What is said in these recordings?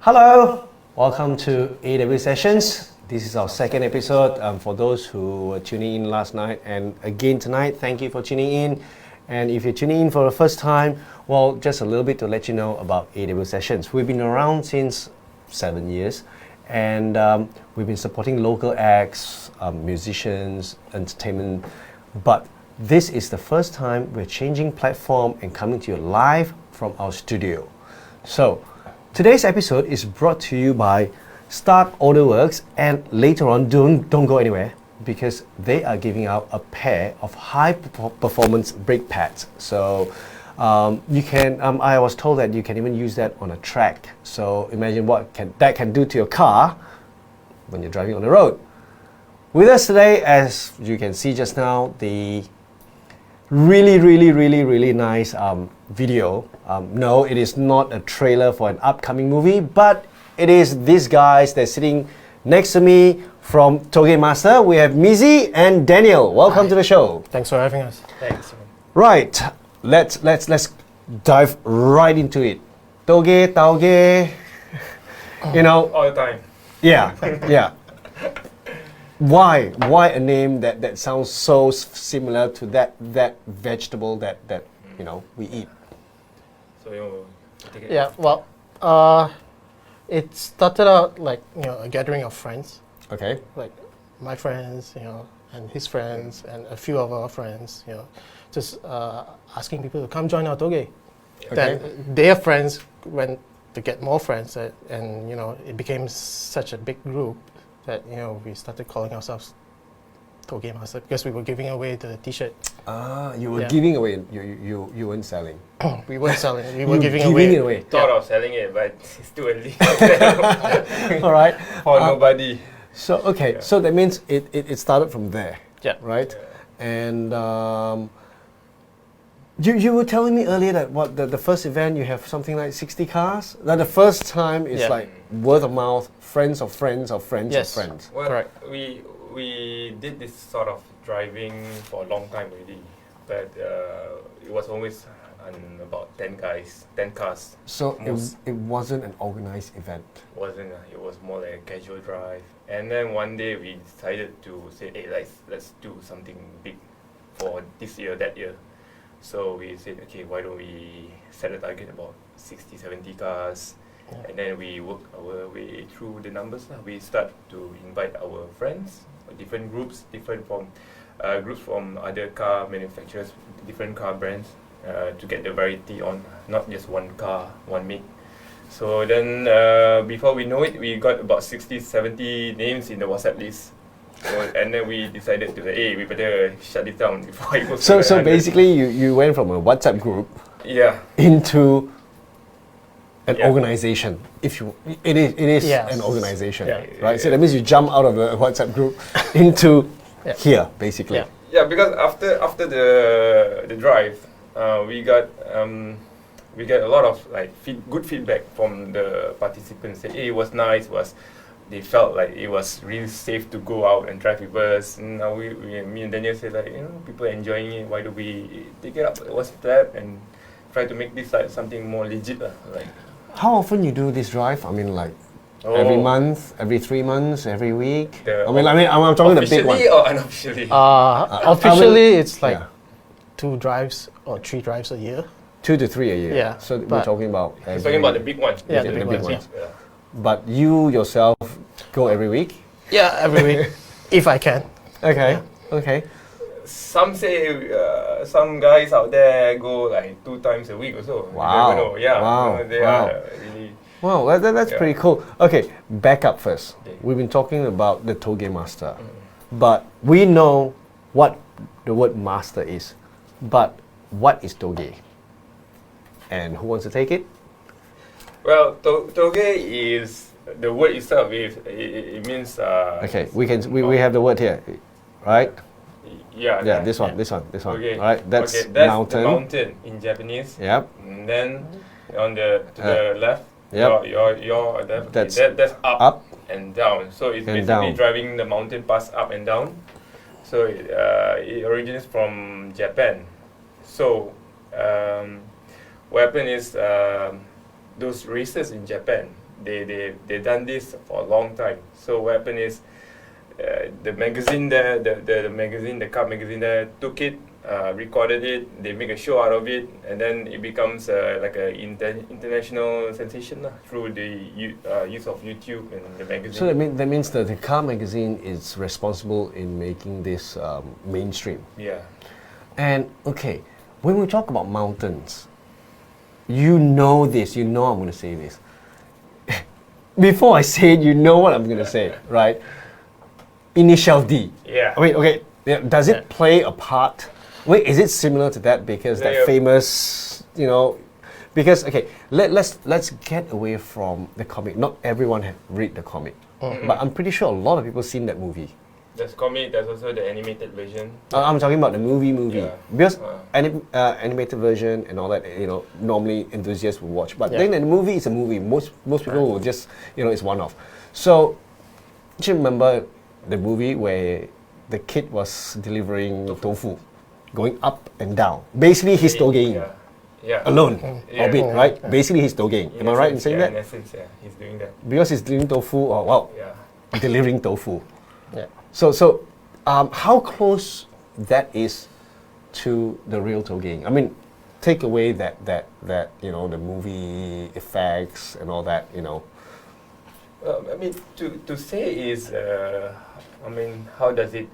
Hello, welcome to AEW Sessions. This is our second episode. For those who were tuning in last night and again tonight, thank you for tuning in. And if you're tuning in for the first time, well, just a little bit to let you know about AEW Sessions. We've been around since 7 years, and we've been supporting local acts, musicians, entertainment. But this is the first time we're changing platform and coming to you live from our studio. So today's episode is brought to you by Stark Order Works, and later on, don't go anywhere because they are giving out a pair of high performance brake pads. So you can. I was told that you can even use that on a track. So imagine what that can do to your car when you're driving on the road. With us today, as you can see just now, the really nice video. No, it is not a trailer for an upcoming movie, but it is these guys that are sitting next to me from Tougemaster. We have Mizzy and Daniel. Welcome to the show. Thanks for having us. Thanks. Right, let's dive right into it. Tauge, you know. All the time. Yeah. Why a name that sounds so similar to that vegetable that you know we eat? So you take it. Yeah, well, it started out like, a gathering of friends, Okay. like my friends, and his friends, and a few of our friends, just asking people to come join our toge. Then their friends went to get more friends, and it became such a big group that we started calling ourselves Tougemaster because we were giving away the T-shirt. You were giving away. You weren't selling. We weren't selling it. We were You giving it away. away. Thought of selling it, but it's too early. All right. For nobody. So okay. Yeah. So that means it started from there. Yeah. Right. Yeah. And you were telling me earlier that the first event you have something like 60 cars. That the first time is like word of mouth, friends of friends of friends Yes. of friends. Well, Correct. we did this sort of driving for a long time already, but it was always about 10 guys, 10 cars. So Most. it wasn't an organized event. Wasn't it was more like a casual drive. And then one day we decided to say, hey, let's do something big for this year, that year. So we said, okay, why don't we set a target about 60, 70 cars, and then we work our way through the numbers. We start to invite our friends, different groups, groups from other car manufacturers, different car brands, to get the variety on, not just one car, one make. So then before we know it, we got about 60, 70 names in the WhatsApp list. And then we decided to say, hey, we better shut it down before it goes to So 100. basically you went from a WhatsApp group into an organization. It is Yes. an organization, Yeah. right? So that means you jump out of the WhatsApp group into here, basically. Yeah. Yeah, because after the drive, we got a lot of like good feedback from the participants. Say, hey, it was nice. They felt like it was really safe to go out and drive with us. And now me and Daniel said like, people are enjoying it. Why do we take it up? What's that? And try to make this like something more legit, like. How often you do this drive? I mean, like every month, every 3 months, every week. I'm talking the big one. Officially or unofficially? Officially, it's like 2 drives or 3 drives a year. 2 to 3 a year. Yeah, So we're talking about. He's talking about the big one. Yeah, the the big big ones. ones. Yeah. But you yourself go every week? Yeah, every week, if I can. Okay. Okay. Some say some guys out there go like 2 times a week or so. Wow. You never know. Yeah. Wow. They Wow. are really. Wow, that's pretty cool. Okay, back up first. Okay. We've been talking about the Tougemaster, but we know what the word master is. But what is Toge? And who wants to take it? Well, toge is the word itself. It means. Okay, we have the word here, right? Yeah. Yeah, this one. Okay. All right, that's mountain. mountain. The mountain in Japanese. Yep. And then on the left. Yep. Your left. That's That's up. Up. And down. So it's And basically down. driving the mountain pass up and down. So it originates from Japan. So what happened is those racers in Japan, they done this for a long time. So what happened is, the magazine there, the car magazine there took it, recorded it, they make a show out of it, and then it becomes like a international sensation through the use of YouTube and the magazine. So that means that the car magazine is responsible in making this mainstream. Yeah. And okay, when we talk about mountains, you know this, you know I'm going to say this. Before I say it, you know what I'm going to say, right? Initial D. Yeah. I mean, okay, does it play a part? Wait, is it similar to that? Because that famous, because okay, let's get away from the comic. Not everyone have read the comic, but I'm pretty sure a lot of people seen that movie. There's comic. There's also the animated version. I'm talking about the movie. Yeah. Because animated version and all that, normally enthusiasts will watch. But then the movie is a movie. Most people will just, it's one-off. So, do you remember the movie where the kid was delivering tofu, going up and down? Basically, he's togeing. Yeah. Alone, albeit, right? Basically, he's togeing. Am I right in saying that? In essence, yeah, he's doing that. Because he's delivering tofu, delivering tofu. Yeah. So, how close that is to the real togeing? I mean, take away that the movie effects and all that. I mean, to say is, how does it,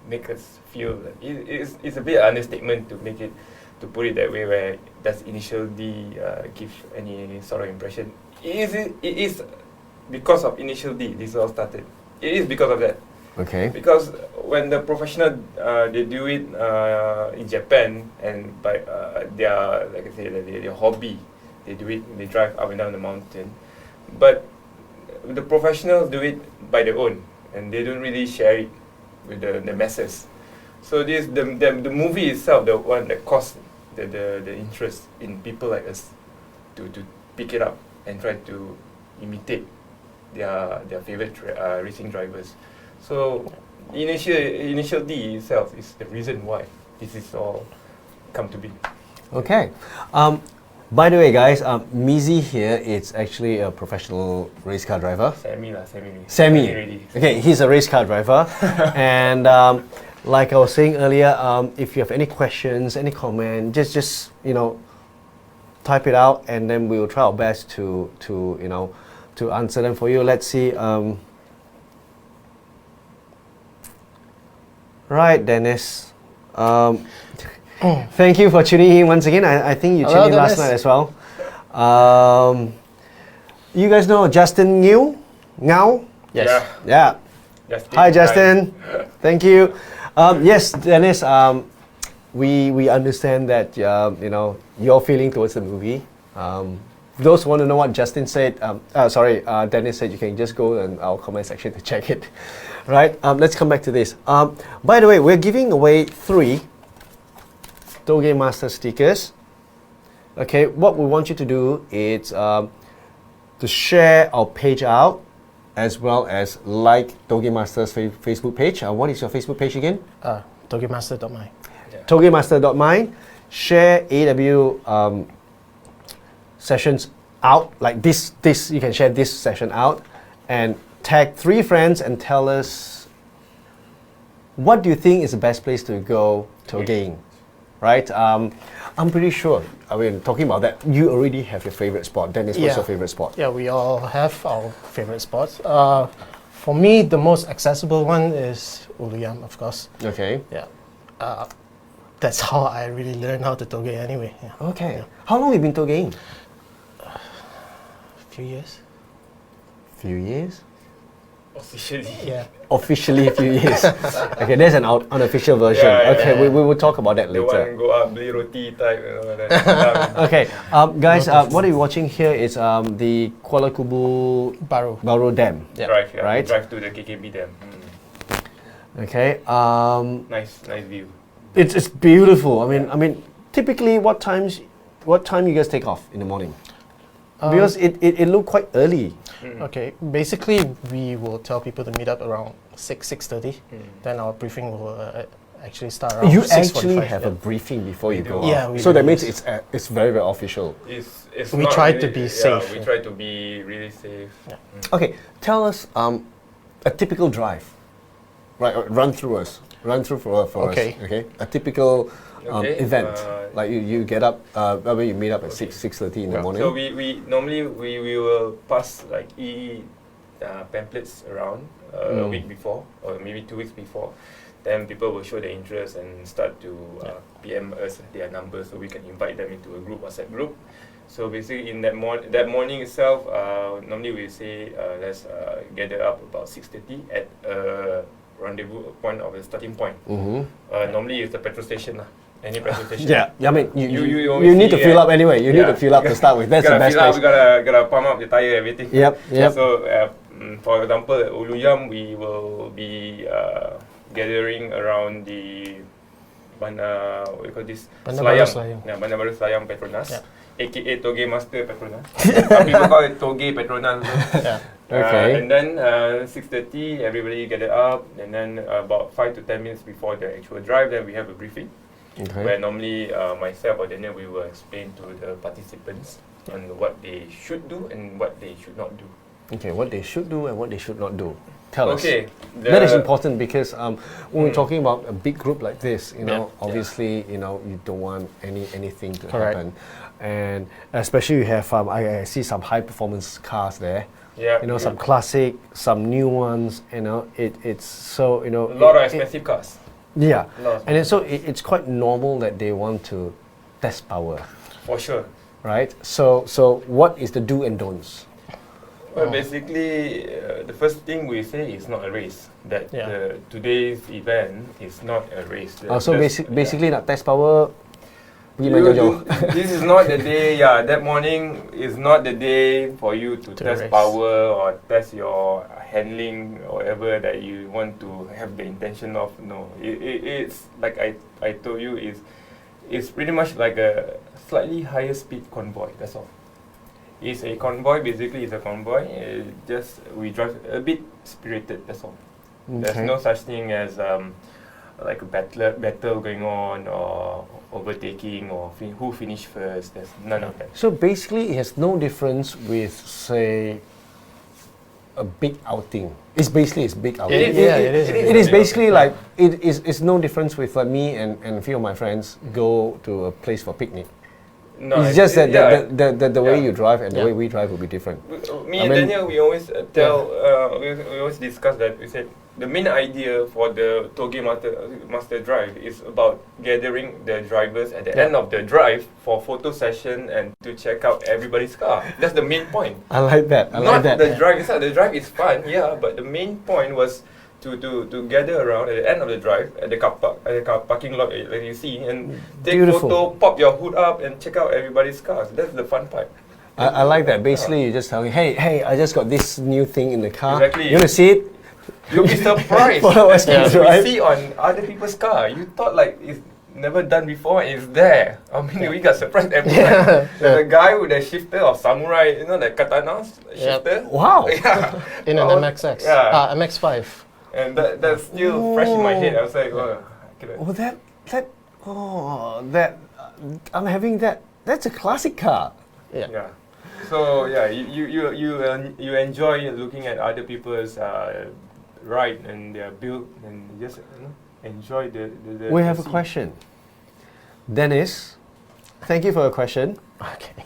make us feel? It's a bit understatement to put it that way. Where does Initial D give any sort of impression? It is because of Initial D. This all started. It is because of that. Okay. Because when the professional they do it in Japan, and by their, like I say, their hobby, they do it. They drive up and down the mountain, but the professionals do it by their own, and they don't really share it with the masses. So this the movie itself, the one that caused the interest in people like us to pick it up and try to imitate their favorite racing drivers. So Initial D itself is the reason why this is all come to be. Okay. By the way, guys, Mizi here is actually a professional race car driver. Sammy. Okay, he's a race car driver. And like I was saying earlier, if you have any questions, any comment, just type it out, and then we will try our best to answer them for you. Let's see. Right, Dennis. Thank you for tuning in once again. I think you tuned in last night as well. You guys know Justin Ngao? Yes. Yeah. Hi, Justin. Thank you. Yes, Dennis. We understand that your feeling towards the movie. Those who want to know what Justin said, Dennis said, you can just go in our comment section to check it. Right. Let's come back to this. By the way, we're giving away 3 Tougemaster stickers. Okay, what we want you to do is to share our page out, as well as like Tougemaster's Facebook page. What is your Facebook page again? Tougemaster.my. Tougemaster.my. Share AEW sessions out, like this. You can share this session out, and tag 3 friends and tell us what do you think is the best place to go togeing. Right? I'm pretty sure, talking about that, you already have your favorite spot. Dennis, what's your favorite spot? Yeah, we all have our favorite spots. For me, the most accessible one is Uluyam, of course. Okay. Yeah. That's how I really learned how to toge anyway. Yeah. Okay. Yeah. How long have you been togeing? A few years. Few years? Officially. Yeah. Officially a few years. Okay, there's an unofficial version. Yeah. We will talk about that later. The one go up, beli roti type. That. Okay, guys, what are you watching here is the Kuala Kubu Baru Dam. Yeah. Right? Drive to the KKB Dam. Okay. Nice view. It's beautiful. I mean, typically, what time you guys take off in the morning? Because it looked quite early. Okay, basically we will tell people to meet up around 6:30. Then our briefing will actually start around You 6:45. actually have yeah. a briefing before you We go do. Yeah, out. we So do, that means yes. it's very, very official. It's We not try to really- be yeah, safe, We yeah. try to be really safe. Yeah. Okay, tell us a typical drive. Right, run through for Okay. us. Okay, a typical Okay, event. uh, Like you get up, when you meet up at Okay. 6:30 in the Yeah. morning. So we normally we will pass like pamphlets around a week before or maybe 2 weeks before. Then people will show their interest and start to PM us their numbers so we can invite them into a group, WhatsApp group. So basically in that morning itself, normally we say let's gather up about 6:30 at a rendezvous point of the starting point. Mm-hmm. Normally it's the petrol station lah. Any petrol station. Yeah, I mean You you need to see, fill up anyway. You need yeah. to fill up to start with. That's the best fill up, place. we gotta pump up the tire, everything. Yep. So, for example, at Uluyam, we will be gathering around the what do you call this? Bandar Baru Selayang. Yeah, Bandar Baru Selayang Petronas, Yeah. aka Tougemaster Petronas. Some people call it Toge Petronas. Yeah. Okay. And then 6:30, everybody gather up, and then about 5 to 10 minutes before the actual drive, then we have a briefing. Where Okay. normally myself or Daniel, we will explain to the participants on what they should do and what they should not do. Okay, what they should do and what they should not do. Tell us. Okay. That is important because when we're talking about a big group like this, you know, Yeah. obviously, you know, you don't want anything to Correct. happen, and especially you have I see some high performance cars there. Yeah. You know, some classic, some new ones. You know, it's so you know. A lot of expensive cars. Yeah, A lot of and then so it's quite normal that they want to test power, For sure. right? So what is the do and don'ts? Well, basically, the first thing we say is not a race. That Yeah. today's event is not a race. So basically, not test power. Pergi main jauh-jauh. This is not the day. Yeah, that morning is not the day for you to test race. power or test your handling or whatever that you want to have the intention of. No, it's like I told you, it's pretty much like a slightly higher speed convoy. That's all. It's a convoy. Basically, it's a convoy. Just we drive a bit spirited. That's all. There's no such thing as like a battle going on or overtaking or who finished first. There's none of that. So basically, it has no difference with, say, a big outing. It's big outing. It is. It is basically like it's no difference with like me and a few of my friends go to a place for picnic. No, It's just that yeah. the way Yeah. you drive and the Yeah. way we drive will be different. Me I and mean- Daniel, we always tell, we always discuss that. We said the main idea for the Tougemaster drive is about gathering the drivers at the end of the drive for photo session and to check out everybody's car. That's the main point. I like that. I like Not that. the drive itself. The drive is fun, yeah, but the main point was to gather around at the end of the drive at the parking lot like you see and take Beautiful. photo, pop your hood up and check out everybody's cars. That's the fun part. I like that. Basically, you just tell me, hey, I just got this new thing in the car. Exactly. You want to see it? You'll be surprised. Follow us, Things we right? see on other people's car. You thought like it's never done before. It's there. I mean, we got surprised every time. There's a guy with a shifter of samurai, you know, the katana shifter. Wow. Yeah. In an Oh, MXX. Yeah. MX5. And that's still fresh in my head. I was like, oh, I couldn't- I'm having that. That's a classic car. Yeah. Yeah. So yeah, you enjoy looking at other people's ride and their build and just enjoy the We have a scene. question. Dennis, thank you for your question. Okay.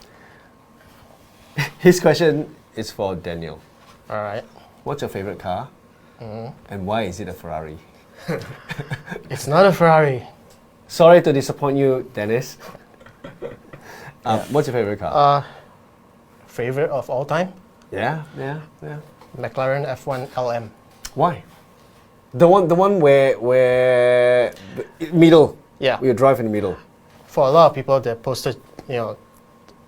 His question is for Daniel. All right. What's your favorite car? And why is it a Ferrari? It's not a Ferrari. Sorry to disappoint you, Dennis. What's your favorite car? Favorite of all time? Yeah. McLaren F1 LM. Why? The one where the middle. Yeah. We drive in the middle. For a lot of people, they're posted,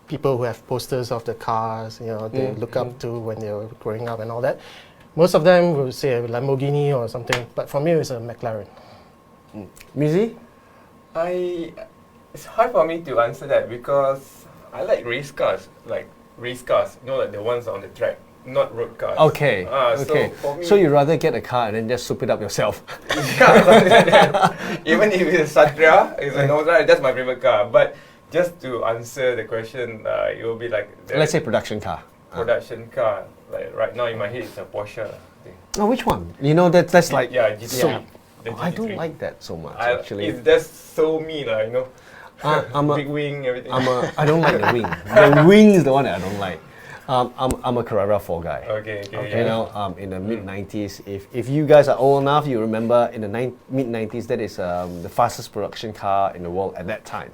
people who have posters of the cars, they look up to when they were growing up and all that. Most of them will say a Lamborghini or something, but for me, it's a McLaren. Mizi? It's hard for me to answer that because I like race cars, like the ones on the track. not road cars. Okay. So Okay. for me, So you rather get a car and then just soup it up yourself? yeah, something like that. Even if it's Satria, it's an Oza, that's my favorite car. But just to answer the question, it will be like the Let's say production car. production car. Like right now in my head, it's a Porsche. I think. Oh, which one? You know that's like. Yeah, GT3. so- the I don't GT3. like that so much I, actually. it's just so me, like, you know. I'm a, Big wing, everything. I don't like the wing. The wing is the one that I don't like. I'm a Carrera 4 guy. okay. You Yeah. know, in the mid 90s. If you guys are old enough, you remember in the mid 90s that is the fastest production car in the world at that time.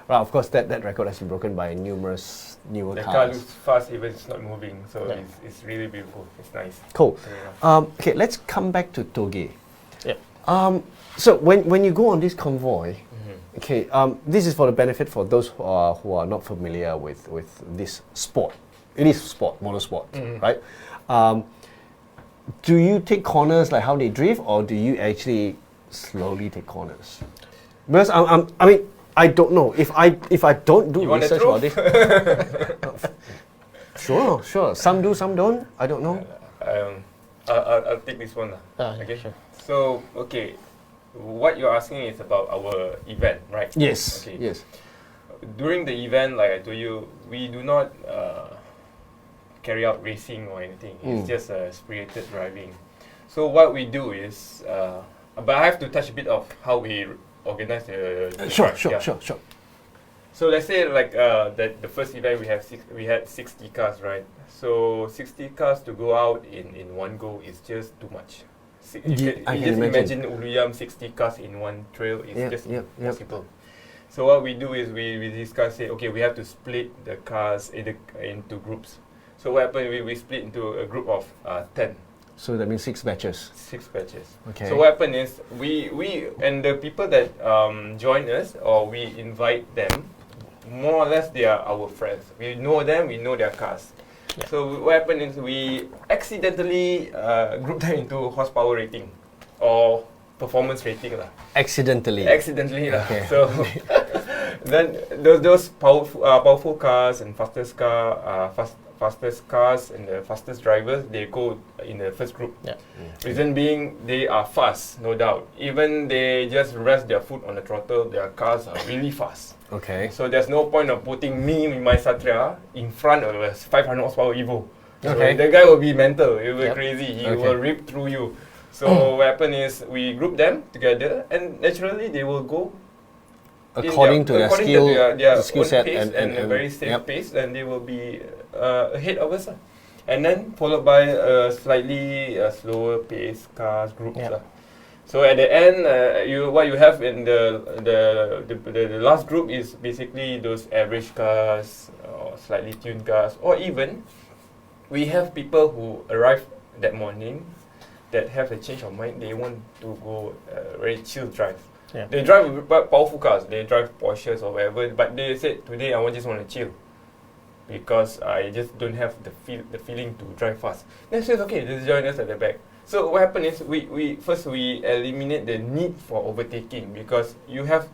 Right, of course, that record has been broken by numerous newer The car cars. looks fast even it's not moving, so Yeah. it's really beautiful. It's nice. Cool. Yeah. Okay, let's come back to Toge. Yeah. So when you go on this convoy, Mhm. okay, this is for the benefit for those who are not familiar with this sport. It is sport, motorsport, Mhm. right? Do you take corners like how they drift, or do you actually slowly take corners? Because I mean, I don't know if I don't do You want the research about this. Sure. Some do, some don't. I don't know. I'll take this one. Okay. Sure. So, okay, what you're asking is about our event, right? Yes. Okay. Yes. During the event, like I told you, we do not carry out racing or anything. It's just spirited driving. So what we do is, but I have to touch a bit of how we organize the Sure. drive. Yeah. Sure. So let's say like that the first event we had 60 cars, right? So 60 cars to go out in one go is just too much. I You can just imagine. imagine Uluyam 60 cars in one trail is Yep, just yep. impossible. So what we do is we discuss, say, okay, we have to split the cars into groups. So what happened, we split into a group of 10, So that means 6 batches. 6 batches. Okay. So what happened is we and the people that join us, or we invite them, more or less they are our friends. We know them, we know their cars. Yeah. So what happened is we accidentally group them into horsepower rating or performance rating lah. Accidentally. Accidentally lah. Okay. So then those powerful cars and fastest cars and the fastest drivers, they go in the first group. Yeah. Reason being, they are fast, no doubt. Even they just rest their foot on the throttle, their cars are really fast. Okay. So there's no point of putting me with my Satria in front of a 500 horsepower Evo. So Okay. the guy will be mental, he will be Yep. crazy, he Okay. will rip through you. So what happen is we group them together, and naturally they will go According to their skill, their skill own set pace and a very safe yep. pace, and they will be ahead of us. And then followed by a slightly slower pace cars groups. Yep. So at the end, what you have in the last group is basically those average cars or slightly tuned cars, or even we have people who arrive that morning that have a change of mind. They want to go very chill drive. Yeah. They drive powerful cars. They drive Porsches or whatever. But they said today I just want to chill because I just don't have the feeling to drive fast. Then says okay, just join us at the back. So what happened is we first eliminate the need for overtaking, because you have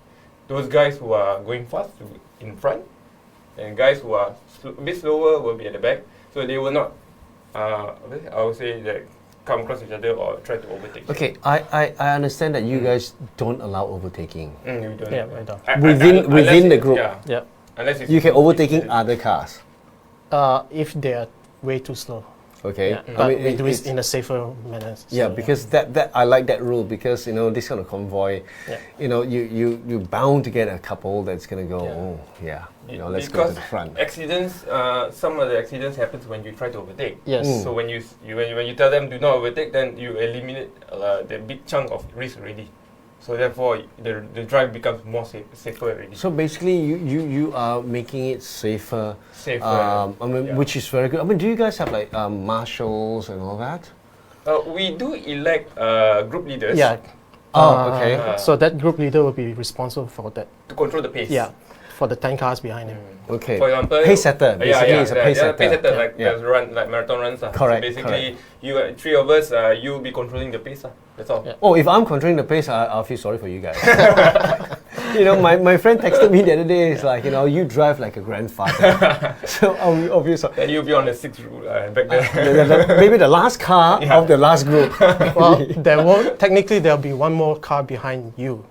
those guys who are going fast in front, and guys who are a bit slower will be at the back. So they will not, I would say, that come across each other or try to overtake. Okay, I understand that you guys don't allow overtaking. You don't. Yeah, I don't. Within the group. Yeah. Yeah. Unless it's You can overtaking other cars. If they are way too slow. Okay. Yeah. But we do it in a safer manner. So, Yeah, because that I like that rule, because this kind of convoy, Yeah. you're bound to get a couple that's gonna go, Yeah. let's go to the front. Accidents, some of the accidents happens when you try to overtake. Yes. Mm. So when you tell them do not overtake, then you eliminate the big chunk of risk already. So therefore, the drive becomes more safer already. So basically, you are making it safer. Safer. I mean, which is very good. I mean, do you guys have like marshals and all that? We do elect group leaders. Yeah. Okay. So that group leader will be responsible for that. To control the pace. Yeah. For the 10 cars behind him. Okay. For example, Pace setter. Basically, it's a pace setter. Pace setter, like Yeah. like marathon runs. Correct, So basically, you three of us, you'll be controlling the pace. That's all. Yeah. Oh, if I'm controlling the pace, I'll feel sorry for you guys. You know, my friend texted me the other day. It's like, you know, you drive like a grandfather. So obviously, And you'll be on the sixth route back then. maybe the last car of the last group. Well, technically there'll be one more car behind you.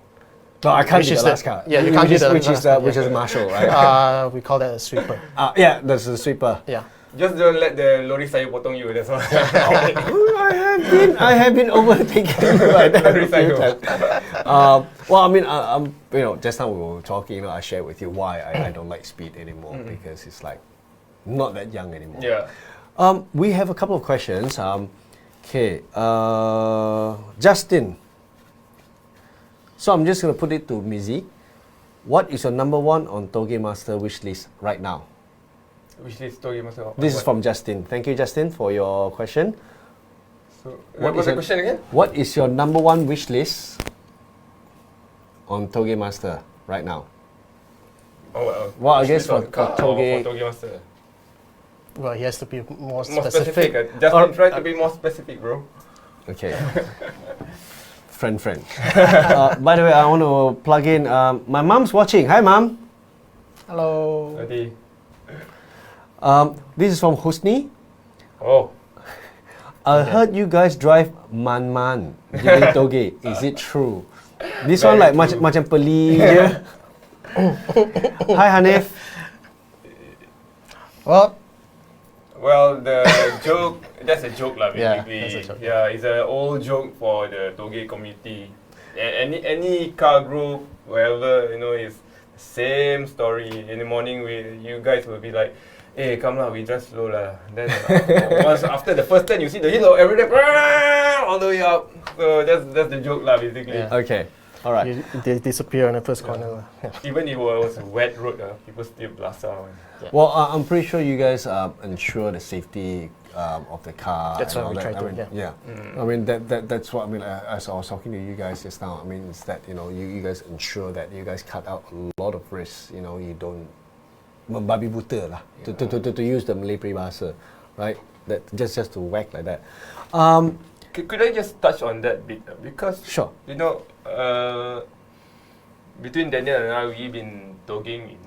No, I can't Which be is the the- last car. yeah, you can't be the which is last- which yeah. is Marshall, right? We call that a sweeper. Yeah, that's the sweeper. Yeah. Just don't let the lorry saya potong you, that's all. I have been overtaken by that a Lorry few saya. times. Well, I mean, you know, just now we were talking. You know, I shared with you why I don't like speed anymore because it's like not that young anymore. Yeah. We have a couple of questions. Okay, Justin. So I'm just gonna put it to Mizzy. What is your number one on Tougemaster wish list right now? Which is Tougemaster. This is from Justin. Thank you, Justin, for your question. So, What what is was the it? question again? What is your number one wish list on Tougemaster right now? Oh, Well, I which guess is on for car or Toge- for Tougemaster. Well, he has to be more More specific. specific. Justin, try to be more specific, bro. Okay. friend. By the way, I want to plug in. My mom's watching. Hi, mom. Hello. Ready? This is from Husni. Oh. I heard you guys drive man during Toge. Is it true? This one Very like true. macam peli je. Hi Hanif. Well, the joke, that's a joke lah, Yeah, basically. that's a joke. Yeah, it's an old joke for the Toge community. And any car group, wherever, you know, it's same story. In the morning, you guys will be like, hey, come lah, we drive slow lah. Then once after the first turn, you see the hill, every day, all the way up. So that's the joke lah, basically. Yeah. Okay. All right. They disappear in the first corner. Yeah. Even if it was a wet road, people still blast out. Well, I'm pretty sure you guys ensure the safety of the car. That's and what all we that. try to I mean, do, yeah. Mm. I mean that's what I mean. As I was talking to you guys just now, I mean, it's that you know you guys ensure that you guys cut out a lot of risks. You know, you don't membabi buta lah. To use the Malay peribahasa, right? That just to whack like that. Could I just touch on that bit? Because, Sure. you know, between Daniel and I, we've been talking in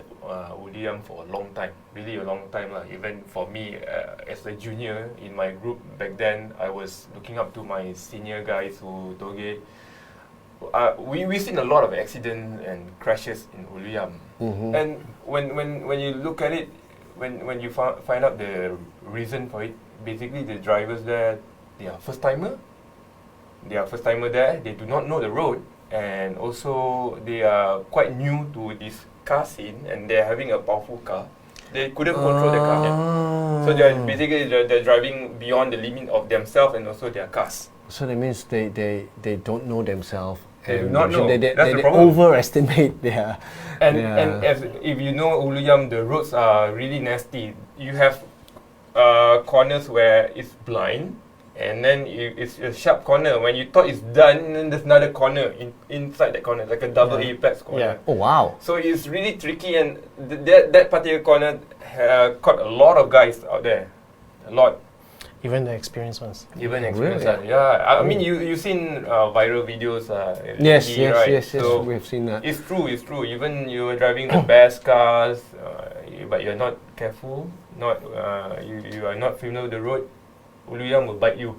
Udiam for a long time, really a long time. Even for me, as a junior in my group back then, I was looking up to my senior guys who Toge. We've seen a lot of accidents and crashes in Uliam. Mm-hmm. And when you look at it, when you find out the reason for it, basically the drivers there, they are first timer. They are first timer there. They do not know the road, and also they are quite new to this car scene, and they're having a powerful car. They couldn't control the car yet. So they're driving beyond the limit of themselves and also their cars. So that means they don't know themselves. They do and not know. They That's the problem. overestimate their. And their- if you know Uluyam, the roads are really nasty. You have corners where it's blind, and then it's a sharp corner. When you thought it's done, then there's another corner inside that corner, like a double Yeah. apex corner. Yeah. Oh wow. So it's really tricky, and that particular corner caught a lot of guys out there, a lot. Even the experienced ones. Even Really? experience, yeah. I mean, you've seen viral videos. Yes, lately, right? yes. So We've seen that. it's true. Even you are driving the best cars, but you're not careful. You are not familiar with the road. Uluyam will bite you.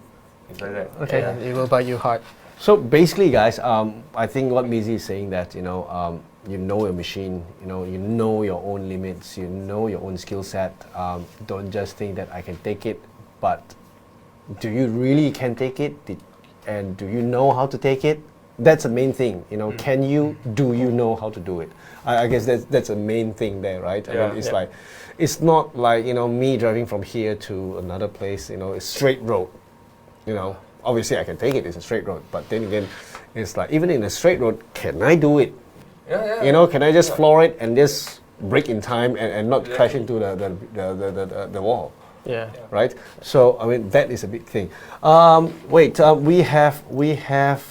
It's like that. Okay. Yeah, it will bite you hard. So basically, guys, I think what Mizi is saying that you know your machine, you know your own limits, you know your own skill set. Don't just think that I can take it, but do you really can take it? And do you know how to take it? That's the main thing. You know, do you know how to do it? I guess that's a main thing there, right? I Yeah. mean, it's Yeah. like, it's not like me driving from here to another place. It's straight road. Obviously I can take it. It's a straight road, but then again, it's like even in a straight road, can I do it? Yeah. Can I just floor it and just brake in time and not Yeah. crash into the wall? Yeah. Right? So I mean that is a big thing. We have.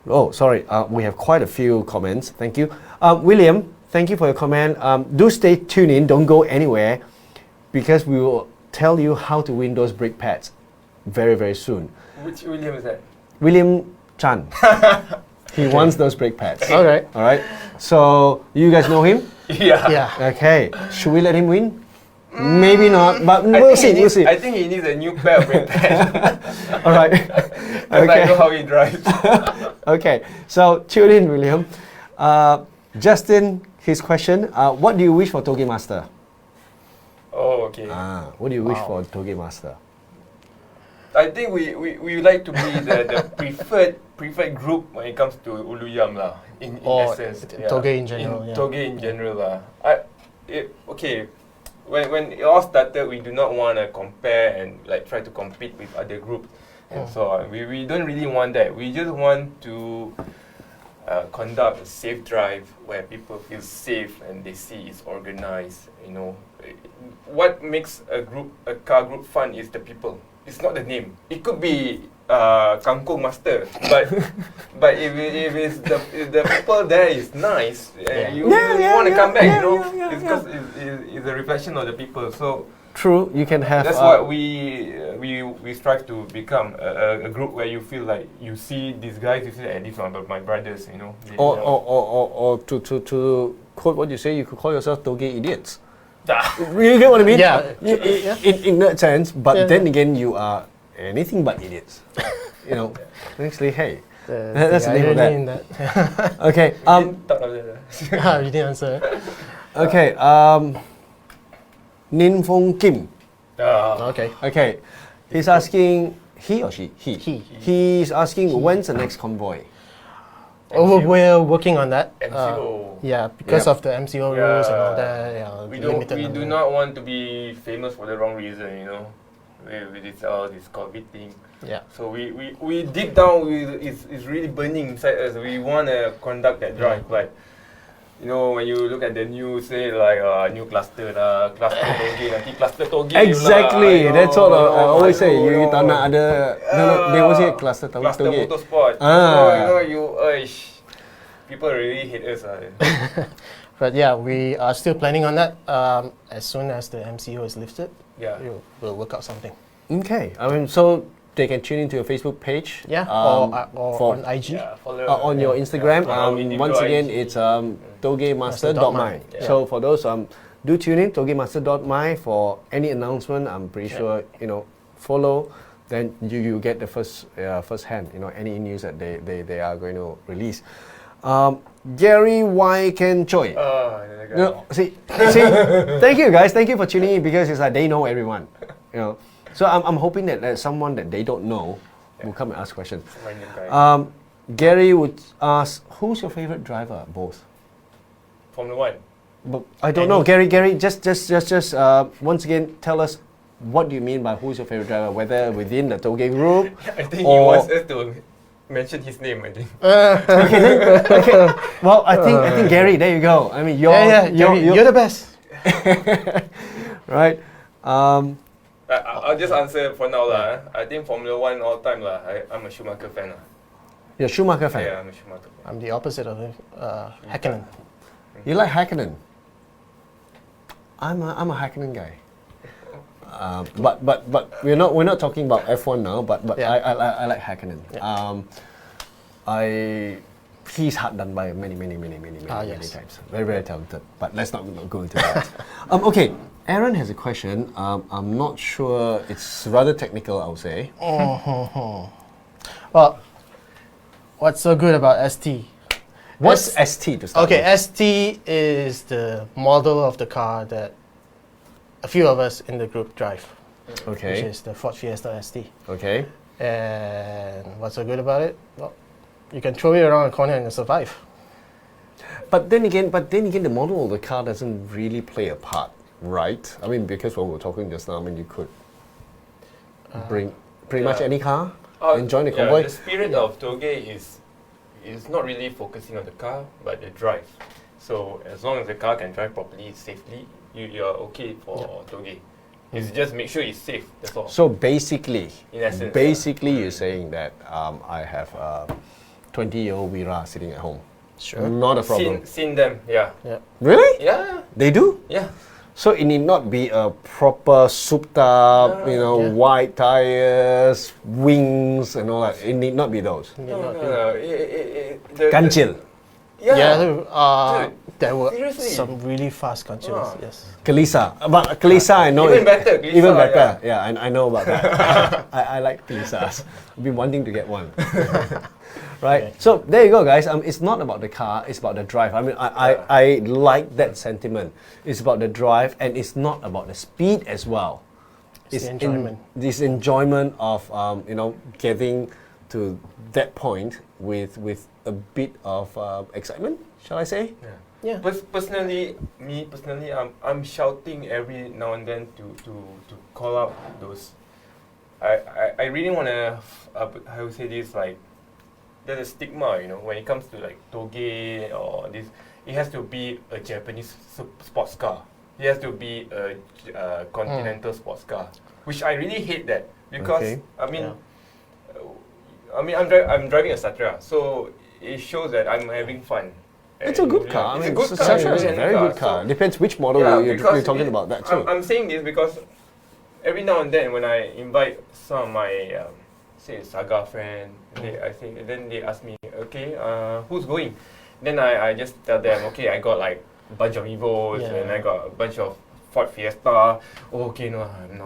Oh, sorry. We have quite a few comments. Thank you, William. Thank you for your comment. Do stay tuned in. Don't go anywhere, because we will tell you how to win those brake pads very, very soon. Which William is that? William Chan. He wants those brake pads. All right. All right. So you guys know him? Yeah. Yeah. Okay. Should we let him win? Maybe not, but I we'll think see. We'll see. I think he needs a new pair of brake pads. All right. Because I know how he drives. Okay. So tune in, William. Justin, his question. What do you wish for Tougemaster? Oh, okay. What do you wish for Tougemaster? I think we like to be the preferred group when it comes to Uluyam lah. In essence, Toge in general. Yeah. Toge in general lah. Okay. When it all started, we do not want to compare and like try to compete with other groups and so on. We don't really want that. We just want to conduct a safe drive where people feel safe and they see it's organized. You know, what makes a car group fun is the people. It's not the name. It could be Kangkong Master, but if it's the people there is nice, you want to come back. You know, it's because it's a reflection of the people. So true, you can have. That's what we strive to become a group where you feel like you see these guys, you say, these are my brothers. You know. Or to quote what you say, you could call yourself Toge idiots. You get what I mean? Yeah. In that sense, but then again, you are anything but idiots. You know, actually, hey, that's the name of that. Okay. You didn't answer. Okay. Nin Fong Kim. Okay. Okay. He's asking. He or she? He. He's asking when's the next convoy. Oh, we're working on that. MCO. Yeah, because of the MCO rules and all that. Yeah, We do not want to be famous for the wrong reason, you know. With this COVID thing. Yeah. So we deep down it's really burning inside us. We want to conduct that drive, but you know, when you look at the news, say like new cluster cluster toge, nanti cluster toge. Exactly, that's what I always say. You tak nak ada, they always say cluster toge. Cluster motorsport. So, you know, people really hate us. But yeah, we are still planning on that. As soon as the MCO is lifted, we'll work out something. Okay, I mean, so they can tune into your Facebook page. Yeah, or on IG. Yeah, on your Instagram. Once again, IG. it's tougemaster.my. Yeah. So for those, do tune in, tougemaster.my for any announcement. I'm pretty sure, you know, follow. Then you get the first hand, you know, any news that they are going to release. Gary Y. Ken Choi. No, see, thank you guys. Thank you for tuning in because it's like they know everyone, you know. So I'm hoping that there's someone that they don't know will come and ask questions. Gary would ask, who's your favorite driver? Both. Formula 1. But I don't know, Gary. Just once again, tell us what do you mean by who's your favorite driver? Whether within the Toge group. I think he wants us to mention his name. I think. Okay. Well, I think Gary. There you go. I mean, you're the best. Right. I'll just answer for now lah. I think Formula 1 all time lah. I'm a Schumacher fan lah. You're a Schumacher fan. Yeah, I'm a Schumacher fan. I'm the opposite of Häkkinen. You like Häkkinen? I'm a Häkkinen guy. But we're not talking about F1 now. But Yeah. I like Häkkinen. Yeah. He's hard done by many yes. times. Very talented. But let's not go into that. Okay, Aaron has a question. I'm not sure. It's rather technical, I would say. Well, what's so good about ST? What's ST to start Okay, with? ST is the model of the car that a few of us in the group drive, which Okay. is the Ford Fiesta ST. Okay. And what's so good about it? Well, you can throw it around a corner and you'll survive. But then again, the model of the car doesn't really play a part, right? I mean, because when we were talking just now, I mean, you could bring pretty much any car and join the convoy. The spirit of Toge is not really focusing on the car, but the drive. So as long as the car can drive properly, safely, you are okay for Toge. It's just make sure it's safe. That's all. So basically, In essence, you're saying that I have a 20-year-old Vira sitting at home. Sure. Not a problem. Seen them, yeah. Yeah. Really? Yeah, They do? yeah. So it need not be a proper souped up, Yeah. wide tires, wings and all that. It need not be those. No. Ganjil. Yeah, Dude, there were seriously? some really fast controls. Wow. Yes. Kalisa. But Kalisa, I know. Even better, Kalisa, Even better. Yeah, I know about that. I like Kalisas. I've been wanting to get one. Right. Okay. So there you go, guys. It's not about the car. It's about the drive. I mean, I like that sentiment. It's about the drive, and it's not about the speed as well. It's the enjoyment. This enjoyment of getting to that point with a bit of excitement, shall I say? Yeah. Personally, I'm shouting every now and then to call out those. I really want to how to say this, like there's a stigma, when it comes to like toge or this. It has to be a Japanese sports car. It has to be a continental sports car, which I really hate that because Okay. I'm driving a Satra, so it shows that I'm having fun. It's a good And, car. It's I a mean, good car. Satra is a very good car. So, Depends which model you're because talking about that too. I'm saying this because every now and then when I invite some of my say Saga friend, then they ask me, okay, who's going? Then I just tell them, okay, I got like a bunch of Evos Yeah. and I got a bunch of Ford Fiesta. Oh, okay, no, I'm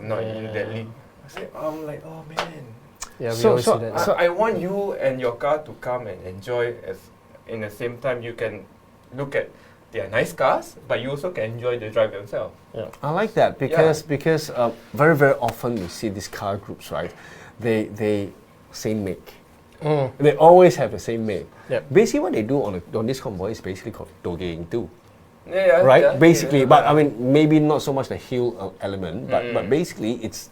not in that league. I'm like, oh man. Yeah, we So- always so- see that. so- I want you and your car to come and enjoy as in the same time you can look at their nice cars, but you also can enjoy the drive themselves. I like that because very very often we see these car groups, right? They same make. They always have the same make. Yep. Basically, what they do on this convoy is basically called togeing too, Yeah, right? yeah, Basically, yeah. but I mean maybe not so much the hill element, but Mm. basically it's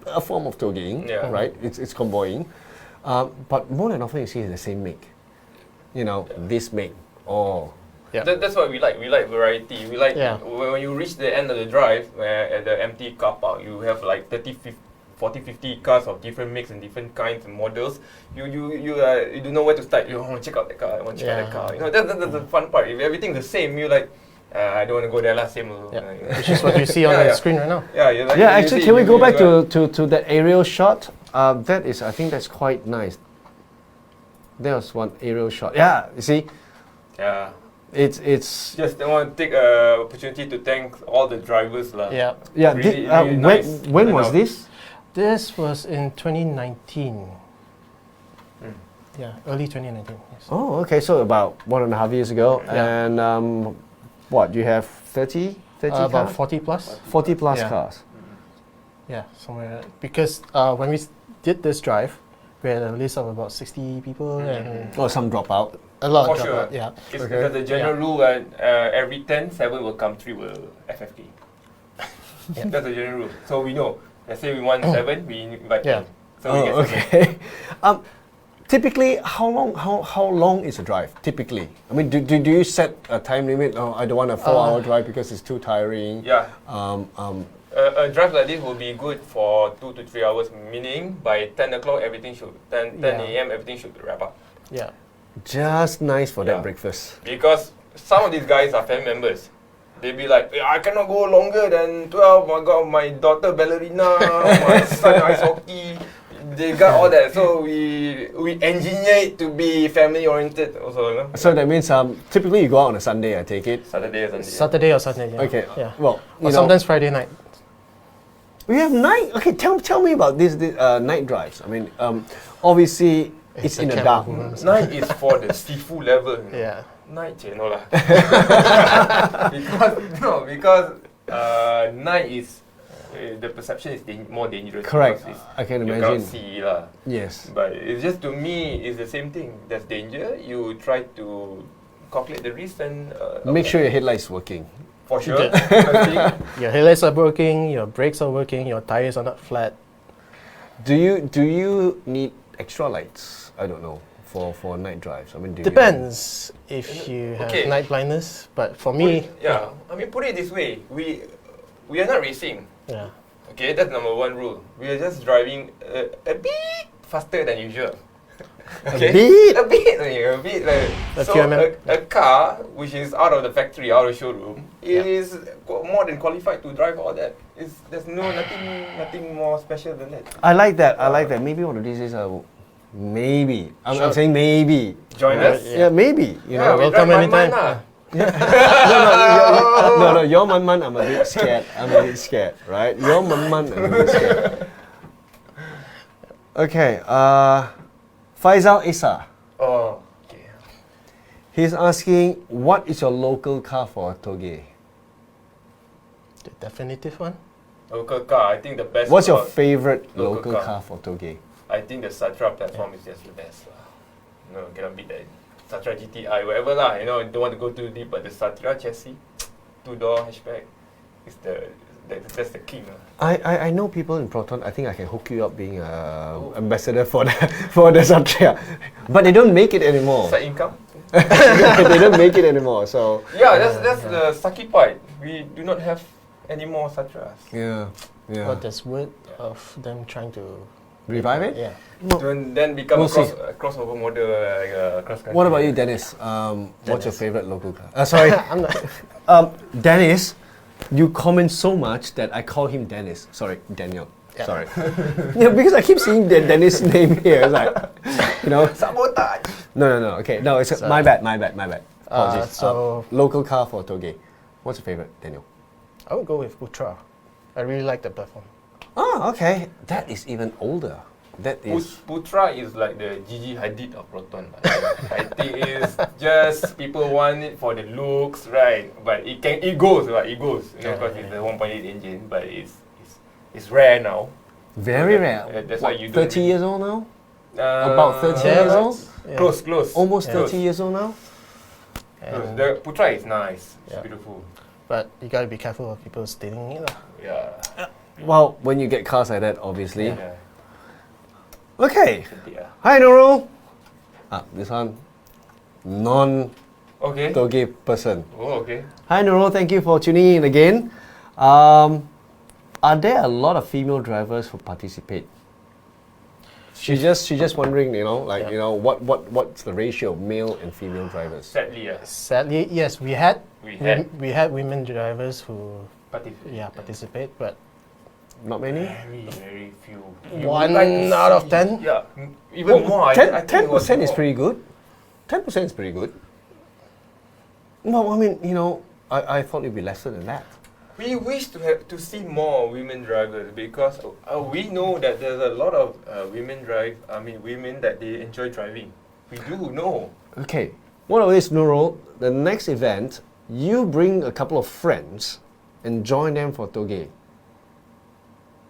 a form of togeing, Yeah. right? It's convoying, but more than often you see the same make. This make or Yeah. That's what we like. We like variety. We like Yeah. when you reach the end of the drive, where at the empty car park, you have like 30, 50 cars of different makes and different kinds and models. You don't know where to start. You want to check out that car. I want to check out that car. That's the fun part. If everything's the same, you're like, I don't want to go there. Same. Yeah. Which is what you see on the screen right now. Yeah, you're like, yeah. you Actually, see- can we go you back go- to that aerial shot? I think that's quite nice. There was one aerial shot. Yeah, you see, Yeah. it's Just I want to take an opportunity to thank all the drivers, lah. Yeah. yeah. Really, really nice. When was this? This was in 2019. Mm. Yeah, early 2019. Yes. Oh, okay. So about 1.5 years ago, Yeah. and what you have 30 About cars? 40 plus. 40 plus Yeah. cars. Yeah, somewhere. Because when we did this drive, we had a list of about 60 people and Or some drop out. a lot For of sure. dropout, Yeah. It's Okay. because the general rule every 10, 7 will come, 3 will FFK. Yeah. That's the general rule. So we know. Let's say we want 7, we invite Yeah. 10. So we get 7. Okay. Typically, how long is a drive? Typically, I mean, do you set a time limit? Oh, I don't want a 4-hour drive because it's too tiring. Yeah. Um, A drive like this will be good for 2 to 3 hours, meaning by 10 o'clock, everything should, 10 Yeah. a.m., everything should wrap up. Yeah. just nice for Yeah. that breakfast. Because some of these guys are family members. They be like, I cannot go longer than 12. I got my daughter ballerina, my son ice hockey. They got all that. So we engineer it to be family oriented also. So that means typically you go out on a Sunday, I take it. Saturday or Sunday. Saturday or Sunday. Yeah. Okay. Yeah. Well, Or sometimes Friday night. we have night. Okay, tell me about this night drives. I mean, obviously it's a in the camp dark. of Night is for the seafood level. Yeah. Night, no lah. because night is the perception is more dangerous. Correct. because it's- I can you imagine. can't see lah. Yes. But it's just, to me, it's the same thing. There's danger. You try to calculate the risk and Make sure your headlight is working. for sure. Okay. I think Your headlights are working, your brakes are working, your tires are not flat. Do you need extra lights? I don't know for night drives. I mean, do you- Depends if you have Okay. night blindness, but for put me, it- yeah. I mean, put it this way: we are not racing. yeah. Okay, that's number one rule. We are just driving a bit faster than usual. Okay? bit? A bit, a bit. Like, A so few mm. a car which is out of the factory, out of the showroom, Yeah. is more than qualified to drive all that. There's nothing more special than that. I like that. I like that. Maybe one of these days I will. Maybe. I'm Sure. saying maybe. Join us. Yeah, maybe. You know. we welcome drive anytime. Man. No, your man, I'm a bit scared. Right? Your man, I'm a bit scared. Okay, Faisal Isa. Oh, okay. He's asking, what is your local car for Toge? The definitive one. Local car, I think the best. What's your about favorite local local car? car for Toge? I think the Satra platform is just the best. No, cannot beat that. Satra GTI, whatever lah. You know, don't want to go too deep, but the Satra chassis, 2-door hatchback, is that's the king. I know people in Proton. I think I can hook you up being a ambassador for the Satria, but they don't make it anymore. Side income. They don't make it anymore. So Yeah, that's the sucky part. We do not have any more Satras. yeah. But there's word of them trying to Revive it? Yeah. Then become We'll see. a crossover model, like a cross country. What about you, Dennis? What's your favorite local car? Sorry, I'm not. Dennis. You comment so much that I call him Dennis. Sorry, Daniel. Yeah. Sorry. Yeah, because I keep seeing the Dennis name here. It's like, you know. Sabotage! No. Okay, no. It's So- my bad. Apologies. so- Local car for Toge. What's your favorite, Daniel? I would go with Putra. I really like the platform. Oh, okay. That is even older. That is. Putra is like the Gigi Hadid of Proton. I think it's just people want it for the looks, right? But it goes, right? It goes. You know, because it's the 1.8 engine, but it's rare now. Very rare. That's What, why you 30 don't years old now? About 30 Yeah, years old? Yeah. Close. Almost Yeah. 30 years old now? Close. And- The Putra is nice. It's Yeah. beautiful. but you gotta be careful of people stealing it. Yeah. Well, when you get cars like that, obviously. Yeah. Okay. Yeah. Hi, Nurul. This one, non-Toge Okay. person. Oh, okay. Hi, Nurul. Thank you for tuning in again. Are there a lot of female drivers who participate? She's just wondering, you know, like, Yeah. you know, what's the ratio of male and female drivers? Sadly, yeah. Sadly, yes, we had We had women drivers who participate, but Not many. very few. One would like to out of see- 10? Yeah, even more. I think it was 10% is more. pretty good. 10% is pretty good. Well, I mean, you know, I thought it'd be lesser than that. We wish to see more women drivers because we know that there's a lot of women that they enjoy driving. We do know. Okay. What about this, Nurul? The next event, you bring a couple of friends and join them for Toge.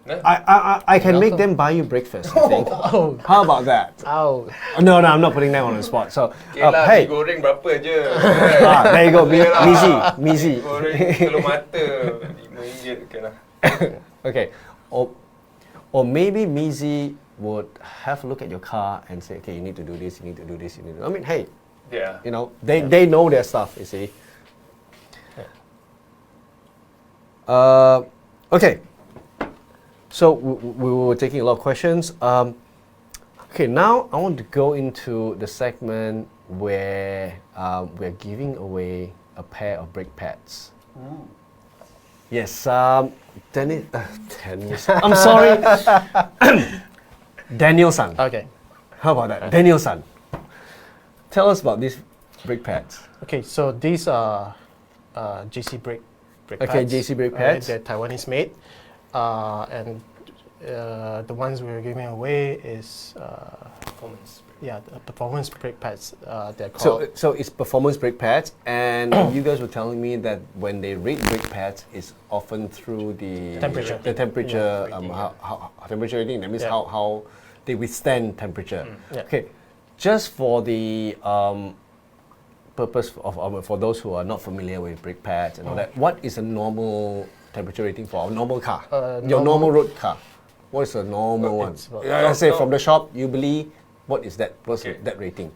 Yeah? I can make Welcome. them buy you breakfast, I think. oh, How about that? ow. No, I'm not putting them on the spot. So, Okay lah, hey, mi goreng berapa je? there you go, Okay lah. Mizi. Mi goreng telur mata RM5, okay lah. Okay, or maybe Mizi would have a look at your car and say, okay, you need to do this, you need to do this, you need to. I mean, hey, Yeah. you know, they know their stuff. You see. Okay. So we were taking a lot of questions. Okay, now I want to go into the segment where we're giving away a pair of brake pads. Ooh. Yes, Dennis. I'm sorry, Daniel-san. Okay. How about that, Daniel-san? Tell us about these brake pads. Okay, so these are JC brake Okay, pads. JC brake Alright, pads. they're Taiwanese made, and the ones we're giving away is Performance. the performance brake pads. They're called. So it's performance brake pads, and you guys were telling me that when they rate brake pads, it's often through the Temperature. The temperature, Yeah. Rating, how temperature rating. That means Yeah. how they withstand temperature. Yeah. Okay, just for the purpose of for those who are not familiar with brake pads and all that, what is a normal temperature rating for a normal car? Your normal road car. What is a normal one? it's about- Let's say from the shop, Jubilee. What is that? What's Okay. that rating?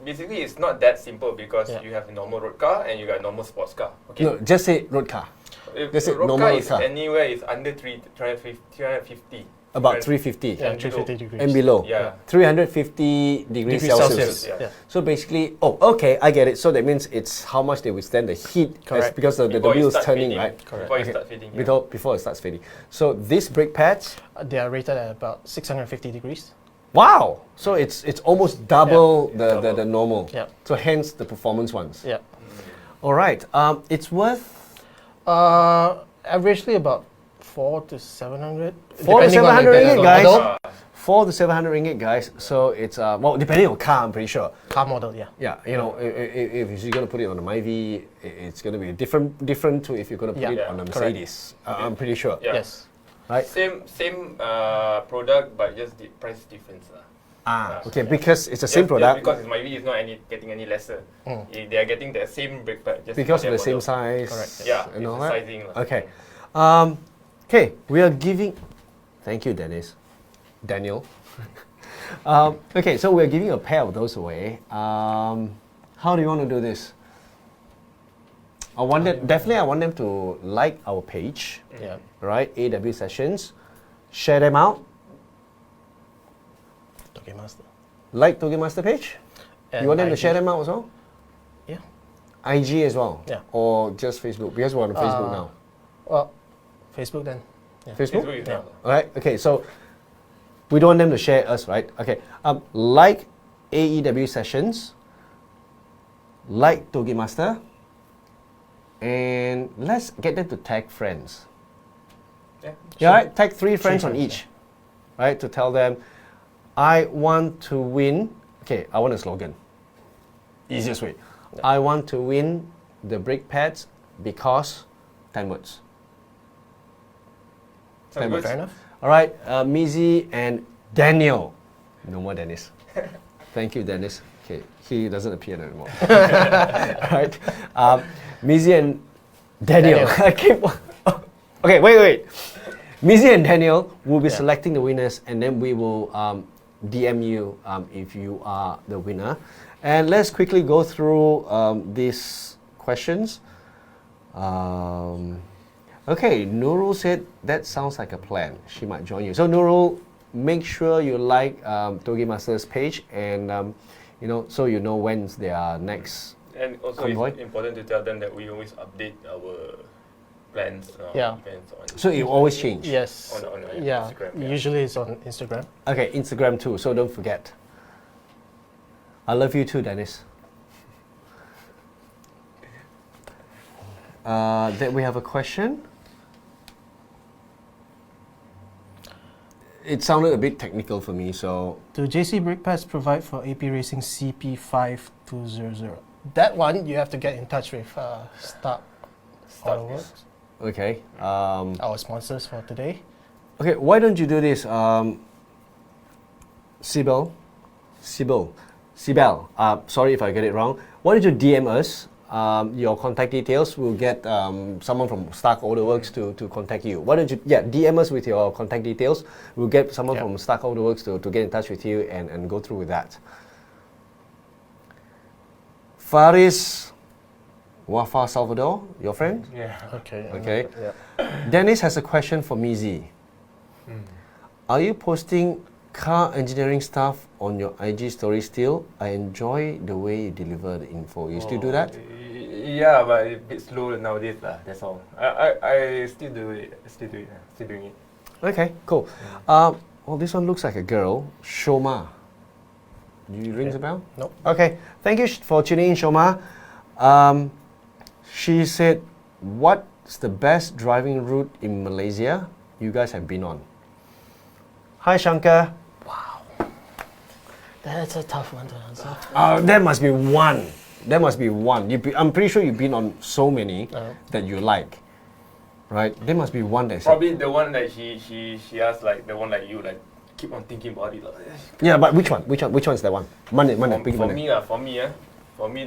Basically it's not that simple because Yeah. you have a normal road car and you got a normal sports car. Okay. No, just say road car. If That's the it, road normal car road is car. anywhere is under 350 About 350 Yeah, And below. 350 degrees. and below. Yeah. 350 degrees Celsius. Yeah. Yeah. So basically, okay, I get it. So that means it's how much they withstand the heat Correct. because the Before wheel it is start turning, fading. right? Correct. Before it Okay. start fading. Yeah. Before it starts fading. So these brake pads, They are rated at about 650 degrees. wow! So it's almost double Yeah. the Double. normal. Yeah. So hence the performance ones. Yeah. All right. It's worth Averagely about 400 to 700. 400 to depending on 700 the ringgit, guys. model. 400 to 700 ringgit, guys. So it's well, depending on car, I'm pretty sure. Car model, yeah. Yeah, you know, if you're gonna put it on a Myvi, it's gonna be different to if you're gonna put Yeah. it Yeah. on a Correct. Mercedes. I'm pretty sure. Yeah. Yes. Right? Same product, but just the price difference. Okay, because it's the same product. Because my V is not getting any lesser. They are getting the same brake pad. Just Because for of the their same model. size. Correct. Yeah, and it's all the that. sizing. Okay. Okay, we are giving. Thank you, Daniel. Okay, so we're giving a pair of those away. How do you want to do this? I want them to like our page, Yeah. right? AEW sessions, share them out. Tougemaster. Like Tougemaster page. And You want them to IG. share them out as well? Yeah. IG as well. Yeah. Or just Facebook because we're on Facebook now. Well, Facebook then. Yeah. Facebook. Facebook is Yeah. not. All right. Okay. So we don't want them to share us, right? Okay. Like AEW sessions. Like Tougemaster. And let's get them to tag friends. Yeah. Yeah, right? Tag 3 friends on friends, each. Right? To tell them, I want to win. Okay, I want a slogan. Easiest way. I want to win the brake pads because 10 words. Sounds good. Fair enough. All right, Mizi and Daniel. No more Dennis. Thank you, Dennis. Okay, he doesn't appear anymore. All right, Mizi and Daniel. I keep. Okay, wait. Mizi and Daniel will be selecting the winners, and then we will DM you if you are the winner. And let's quickly go through these questions. Okay, Nurul said that sounds like a plan. She might join you. So Nurul, make sure you like Tougemaster's page, and so you know when's their next. And also Convoy? it's important to tell them that we always update our plans, Yeah. events on. So it will always change. Yes. On yeah. Instagram, yeah. Usually it's on Instagram. Okay, Instagram too. So don't forget. I love you too, Dennis. Then we have a question. It sounded a bit technical for me, so Do JC brake pads provide for AP Racing CP5200? That one you have to get in touch with Stark Autoworks, okay. our sponsors for today. Okay, why don't you do this, Sibel, sorry if I get it wrong. Why don't you DM us your contact details? We'll get someone from Stark Autoworks to contact you. Why don't you, DM us with your contact details. We'll get someone from Stark Autoworks to get in touch with you and go through with that. Faris Wafa Salvador, your friend? Yeah. Okay. Okay. Yeah. Dennis has a question for Mizi. Are you posting car engineering stuff on your IG story still? I enjoy the way you deliver the info. You still do that? Yeah, but a bit slow nowadays lah. That's all. I still do it. Still doing it. Okay, cool. Well, this one looks like a girl, Shoma. Do you rings a bell? Nope. Okay, thank you for tuning in, Shoma. She said, what's the best driving route in Malaysia you guys have been on? Hi, Shankar. That's a tough one to answer. There must be one. I'm pretty sure you've been on so many that you like, right? There must be one that's Probably the one that she asked, like the one like you like keep on thinking about it. Like. Yeah, but which one? Which one is that one? Mana, pick For mana. me,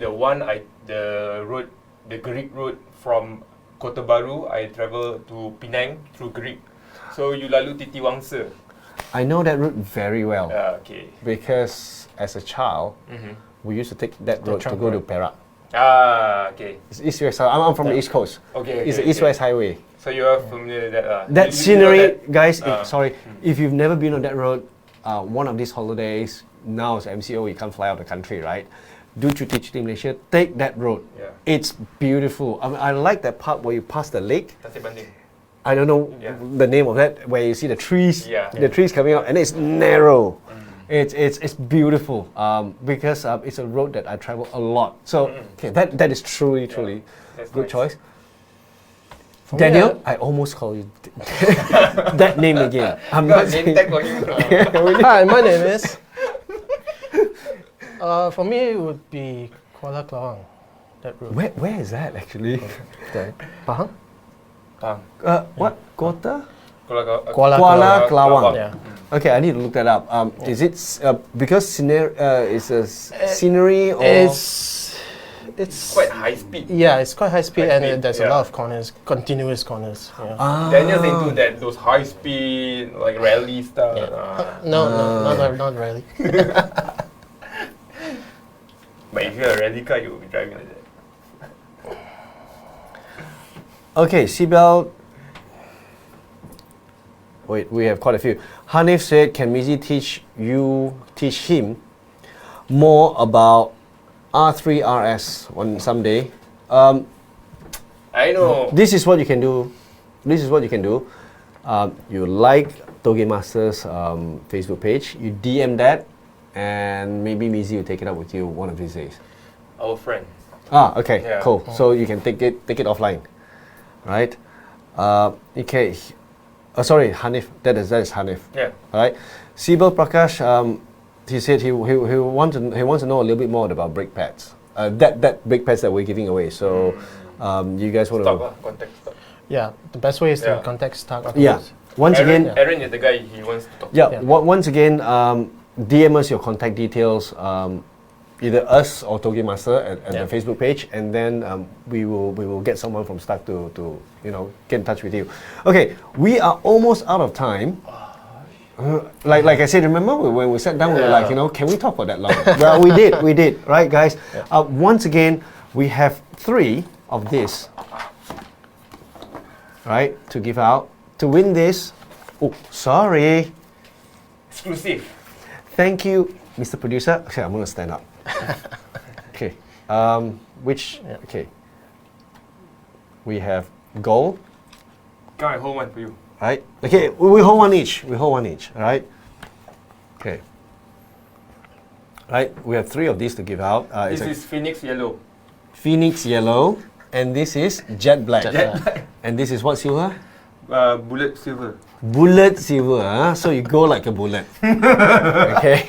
the Greek road from Kota Baru, I travel to Penang through Greek. So you lalu Titi Wangsa. I know that route very well Okay. because as a child, we used to take that road to trunk go to road. Perak. Okay. It's East-West. I'm from the East Coast. Okay. It's the okay. East-West Highway. So you are familiar with that? That You know scenery, that- guys. uh, Sorry, if you've never been on that road, one of these holidays, now as MCO, you can't fly out the country, right? Do Cuti Malaysia, take that road. Yeah. It's beautiful. I like that part where you pass the lake. Tasik Banding. I don't know Yeah. the name of that, where you see the trees, Yeah. the trees coming out, and it's narrow. It's beautiful because it's a road that I travel a lot. So okay, that is truly That's good nice. choice. For me, Daniel, I almost call you that name again. I'm Got not name saying. tag for you. Hi, my name is. For me, it would be Kuala Klawang. That route. Where is that actually? Pahang? What Kota? Kuala Klawang. Yeah. Okay, I need to look that up. Is it because it's a scenery or? It's Quite high speed. Yeah, it's quite high speed, High and speed, there's a yeah. lot of corners, continuous corners. Yeah. Daniel's into that those high speed like rally stuff. No, not really. But if you're a rally car, you'll be driving like that. Okay, seatbelt. Wait, we have quite a few. Hanif said, "Can Mizi teach him more about R3RS on someday?" I know. This is what you can do. You like Tougemaster's Facebook page. You DM that, and maybe Mizi will take it up with you one of these days. Our friend. Okay, Yeah. cool. So you can take it offline, right? Okay. Sorry, Hanif. That is Hanif. Yeah. All right. Sibel Prakash. He said he wants to know a little bit more about brake pads. That brake pads that we're giving away. So, you guys want Stock, to? contact stock. Yeah, the best way is to Yeah. contact Stark. Yeah. Once Aaron, again, Aaron is the guy he wants to talk to. yeah. Yeah. Once again, DM us your contact details. Either us or Tougemaster at Yeah. the Facebook page, and then we will get someone from Stark to get in touch with you. Okay, we are almost out of time. Like I said, remember when we sat down, we were like, can we talk for that long? Well, we did, right, guys? Once again, we have 3 of this, right, to give out. To win this, sorry. Exclusive. Thank you, Mr. Producer. Okay, I'm gonna stand up. Okay. Okay. We have gold, Come, I hold one for you. right? Okay, we hold one each. All right? Okay. Right, we have 3 of these to give out. This It's a is Phoenix Yellow. Phoenix Yellow, and this is Jet Black. Jet Black. And this is what silver? Bullet Silver. Bullet silver, so you go like a bullet. Okay,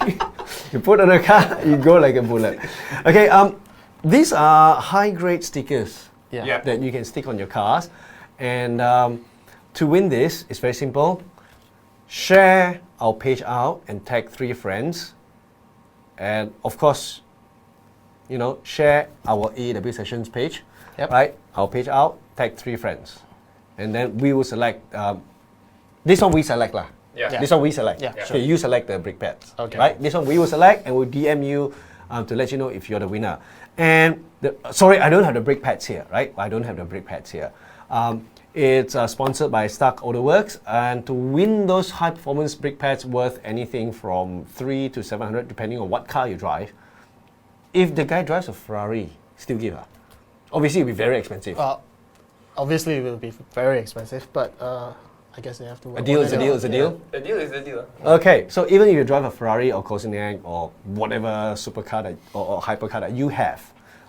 you put on a car, you go like a bullet. Okay, these are high-grade stickers Yeah. that you can stick on your cars, and to win this, it's very simple. Share our page out and tag 3 friends, and of course, share our AEW sessions page. Yep. Right, our page out, tag 3 friends, and then we will select. This one we select lah. Yeah. This one we select. Yeah, Okay, you select the brake pads. Okay. Right. This one we will select, and we'll DM you to let you know if you're the winner. And sorry, I don't have the brake pads here. Right. I don't have the brake pads here. It's sponsored by Stark Auto Works, and to win those high performance brake pads worth anything from 300 to 700, depending on what car you drive. If the guy drives a Ferrari, still give her. Obviously, it'll be very expensive. Obviously, it will be very expensive, but I guess they have to. A deal is a deal is a deal. The deal is the deal. Okay, so even if you drive a Ferrari or Cosnag or whatever supercar that, or hypercar that you have,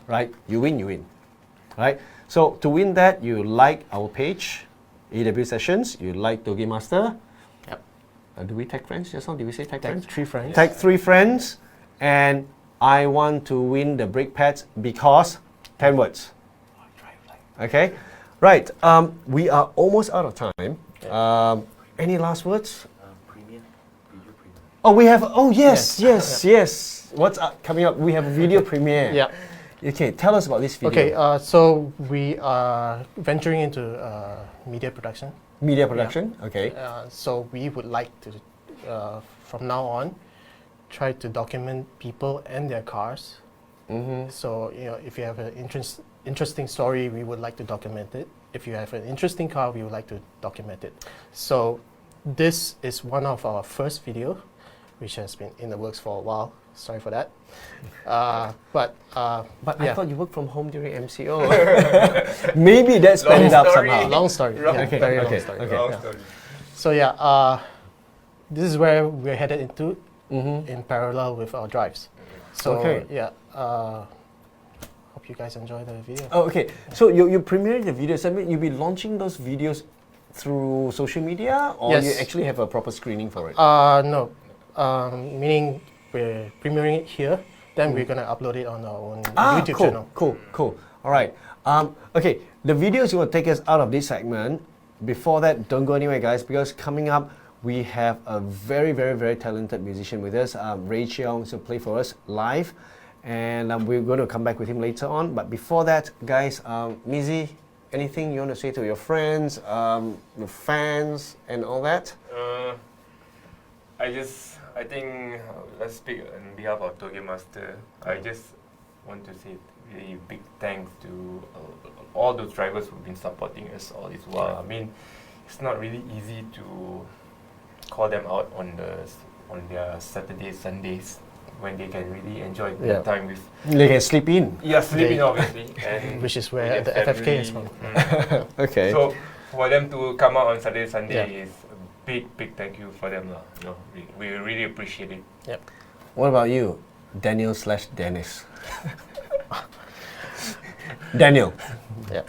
right? You win, right? So to win that, you like our page, AEW Sessions. You like Tougemaster. Yep. Do we tag friends just now? Did we say tag Tag friends? 3 friends. Tag 3 friends, and I want to win the brake pads because 10 words. Okay, right. We are almost out of time. Any last words? Video premiere. Oh, we have. Oh, yes. What's coming up? We have a video premiere. Yeah. Okay, tell us about this video. Okay, so we are venturing into media production. Media production. Okay. So we would like to, from now on, try to document people and their cars So if you have an interesting story, we would like to document it. If you have an interesting car, we would like to document it. So this is one of our first video, which has been in the works for a while. Sorry for that. But I thought you worked from home during MCO. Maybe that sped it up story. somehow. long story. Long- Yeah, Okay, very okay, long story. okay. Long Yeah. story. So this is where we're headed into in parallel with our drives. So Okay. hope you guys enjoy the video. Oh, okay. So you're premiering the videos. I mean, you'll be launching those videos through social media, or Yes. you actually have a proper screening for it? No, meaning we're premiering it here, then we're gonna upload it on our own YouTube cool, channel. Cool. All right. Okay, the videos will take us out of this segment. Before that, don't go anywhere, guys, because coming up, we have a very, very, very talented musician with us, Ray Cheong, to play for us live, and we're going to come back with him later on. But before that, guys, Mizzy, anything you want to say to your friends, your fans, and all that? I think let's speak on behalf of Tougemaster. I just want to say really big thanks to all those drivers who've been supporting us all this while. I mean, it's not really easy to call them out on their Saturdays, Sundays, when they can really enjoy their time with. They can sleep in. Yeah, sleeping obviously, and Which is where with the their FFK is family. from. Okay. So for them to come out on Saturday, Sunday Yeah. is a big thank you for them, lah. We really appreciate it. Yep. What about you, Daniel/Dennis? Daniel. Yeah.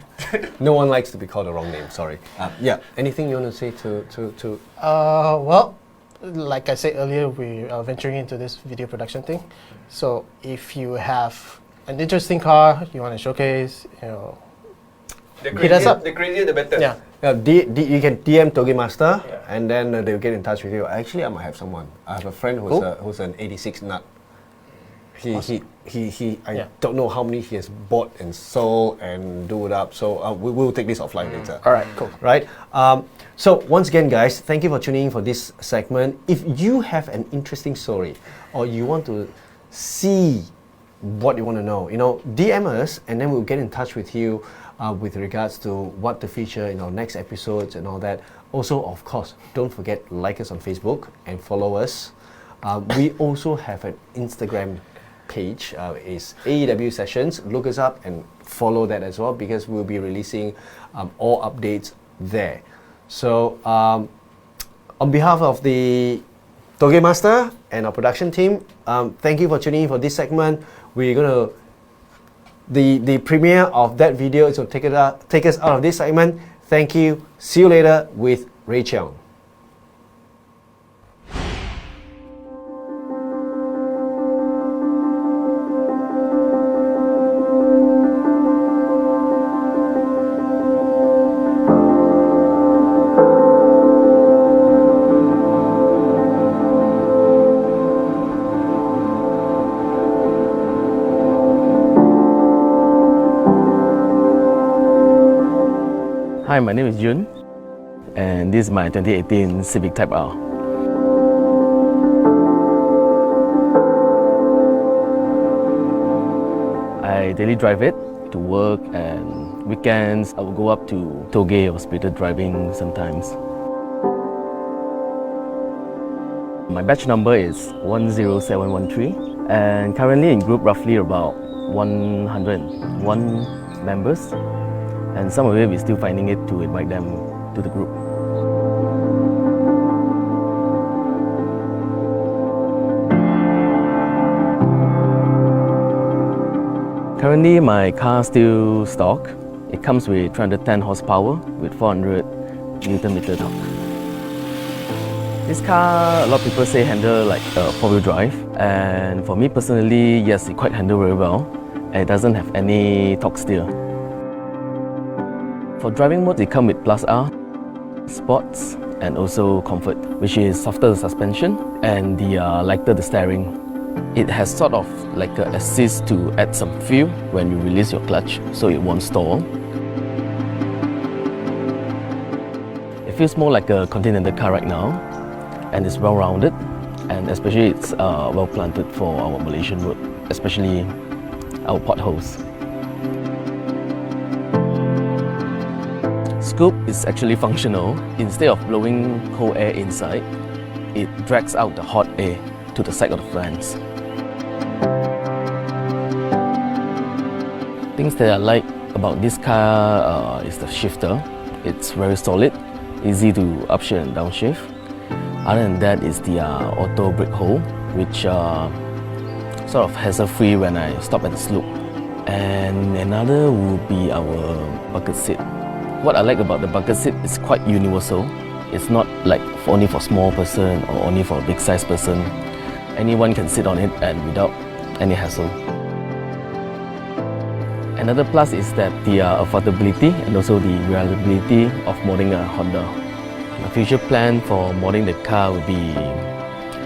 No one likes to be called the wrong name. Sorry. Yeah. Anything you want to say to? Well, like I said earlier, we are venturing into this video production thing. So if you have an interesting car you want to showcase, The Hit us up. The crazier, the better. yeah, You can DM Tougemaster, Yeah. and then they'll get in touch with you. Actually, I might have someone. I have a friend who's Cool. who's an '86 nut. He I Yeah. don't know how many he has bought and sold and do it up. So we will take this offline later. all right, cool. Right? So once again, guys, thank you for tuning in for this segment. If you have an interesting story or you want to see what you want to know, DM us, and then we'll get in touch with you with regards to what to feature in our next episodes and all that. Also, of course, don't forget, like us on Facebook and follow us. We also have an Instagram page, is AEW Sessions. Look us up and follow that as well, because we'll be releasing all updates there. So on behalf of the Tougemaster and our production team, thank you for tuning in for this segment. We're gonna the premiere of that video is to take us out of this segment. Thank you. See you later with Ray Cheong. Hi, my name is Jun, and this is my 2018 Civic Type R. I daily drive it to work, and weekends I will go up to Toge or Splitter driving sometimes. My batch number is 10713, and currently in group roughly about 101 members. And some of it, we're still finding it to invite them to the group. Currently, my car still stock. It comes with 310 horsepower with 400 Newton meter torque. This car, a lot of people say handle like a 4-wheel drive. And for me personally, yes, it quite handle very well. And it doesn't have any torque steer. For driving mode, they come with Plus R, Sports, and also Comfort, which is softer the suspension and the lighter the steering. It has sort of like an assist to add some feel when you release your clutch, so it won't stall. It feels more like a Continental car right now, and it's well-rounded, and especially it's well planted for our Malaysian road, especially our potholes. Scoop is actually functional. Instead of blowing cold air inside, it drags out the hot air to the side of the fans. Things that I like about this car is the shifter. It's very solid, easy to upshift and downshift. Other than that is the auto brake hold, which sort of hassle-free when I stop at the slope. And another would be our bucket seat. What I like about the bucket seat is quite universal. It's not like only for small person or only for a big size person. Anyone can sit on it and without any hassle. Another plus is that the affordability and also the reliability of modding a Honda. My future plan for modding the car would be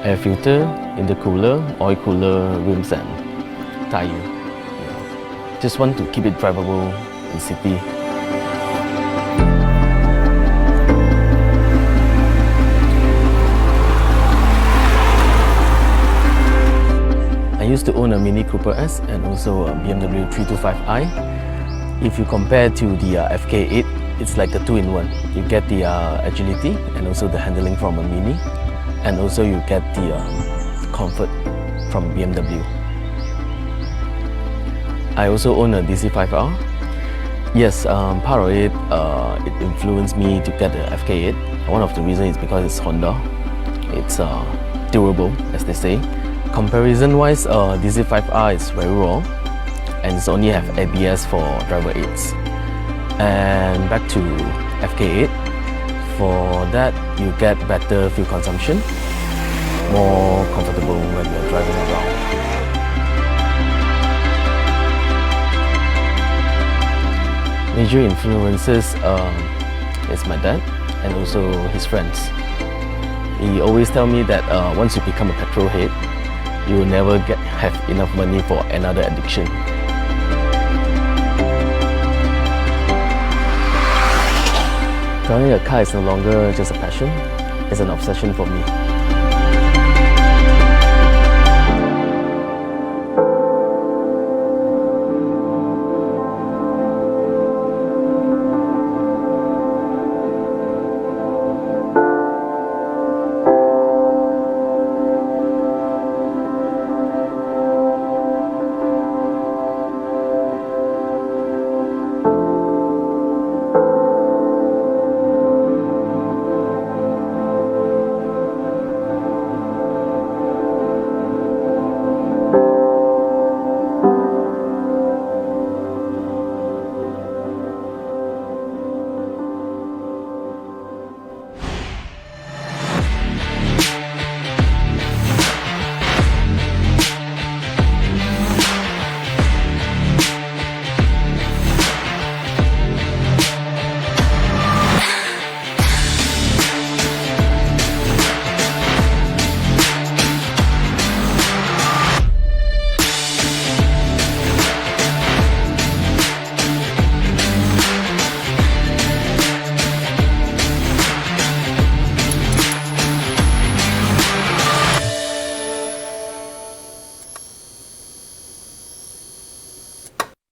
air filter, intercooler, oil cooler, rims and tyre. Just want to keep it drivable in city. I used to own a Mini Cooper S and also a BMW 325i. If you compare to the FK8, it's like a 2-in-1. You get the agility and also the handling from a Mini, and also you get the comfort from BMW. I also own a DC5R. Yes, part of it, it influenced me to get the FK8. One of the reasons is because it's Honda. It's durable, as they say. Comparison-wise, DC5R is very raw and it's only have ABS for driver aids. And back to FK8, for that you get better fuel consumption, more comfortable when you're driving around. Major influences is my dad and also his friends. He always tell me that once you become a petrol head, you will never have enough money for another addiction. Driving a car is no longer just a passion, it's an obsession for me.